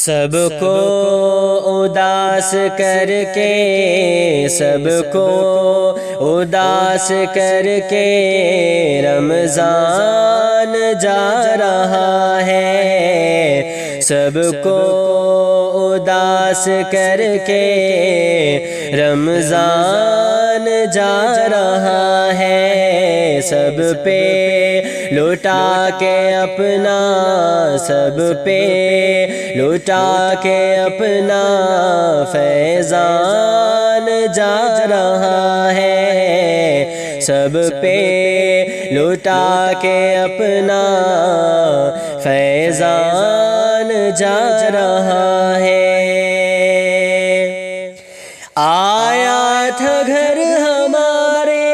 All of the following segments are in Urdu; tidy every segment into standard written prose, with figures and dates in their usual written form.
سب کو اداس کر کے، سب کو اداس کر کے رمضان جا رہا ہے، سب کو اداس کر کے رمضان جا رہا ہے، سب پہ لٹا کے اپنا، سب پہ لٹا کے اپنا فیضان جا رہا ہے، سب پہ لٹا کے اپنا فیضان جا رہا ہے۔ آیا تھا گھر ہمارے،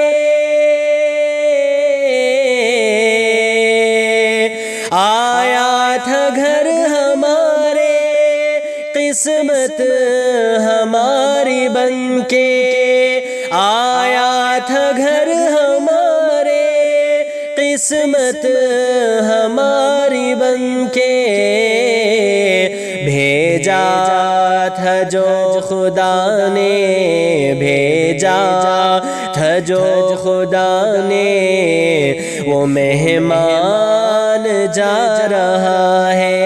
آیا تھا گھر ہمارے، قسمت ہماری بن کے، آیا تھا گھر ہمارے، قسمت ہماری بن کے، بھیجا تھا جو خدا نے، بھیجا تھا جو خدا نے، وہ مہمان جا رہا ہے،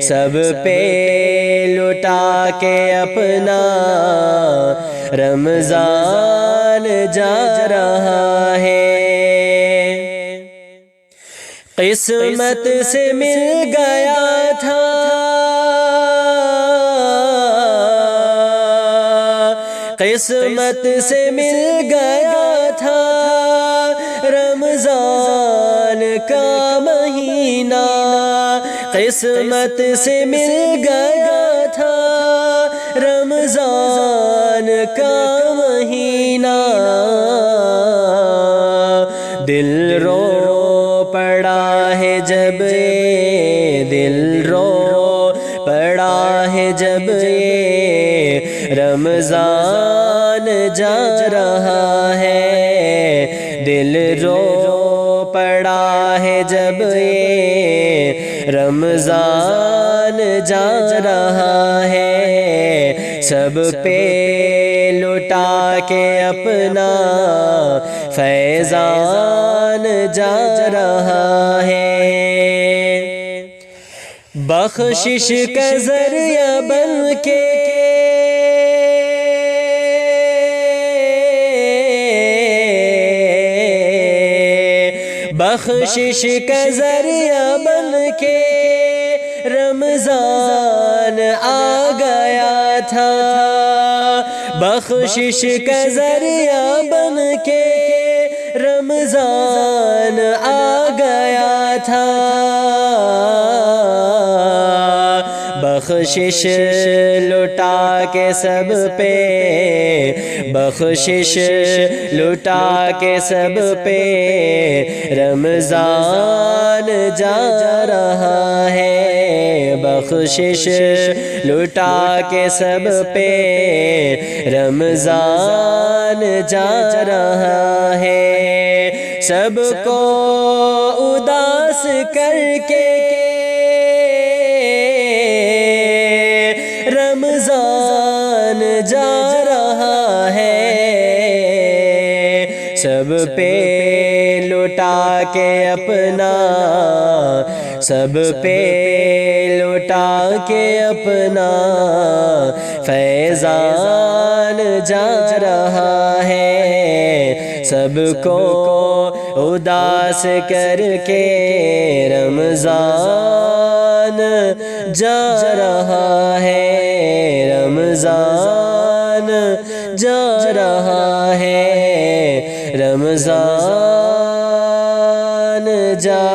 سب پہ لٹا کے اپنا رمضان جا رہا ہے۔ قسمت سے مل گیا تھا، قسمت سے مل گیا تھا رمضان کا مہینہ، قسمت سے مل گیا تھا رمضان کا مہینہ، دل رو پڑا ہے جب یہ، دل رو پڑا ہے جب یہ رمضان جا رہا ہے، دل رو پڑا ہے جب یہ رمضان جا رہا ہے، سب پہ لٹا کے اپنا فیضان جا رہا ہے، بخشش کا ذریعہ بن کے، بخشش کا ذریعہ بن کے رمضان آ گیا تھا، بخشش کا ذریعہ بن کے رمضان آ گیا تھا، بخشش لٹا کے سب پہ، بخشش لٹا کے سب پہ رمضان جا رہا ہے، بخشش لٹا کے سب پہ رمضان جا رہا ہے، سب کو اداس کر کے رمضان جا رہا ہے، سب پہ لٹا کے اپنا، سب پہ لٹا کے اپنا فیضان جا رہا ہے، سب کو اداس کر کے رمضان جا رہا ہے، رمضان جا رہا ہے، رمضان جا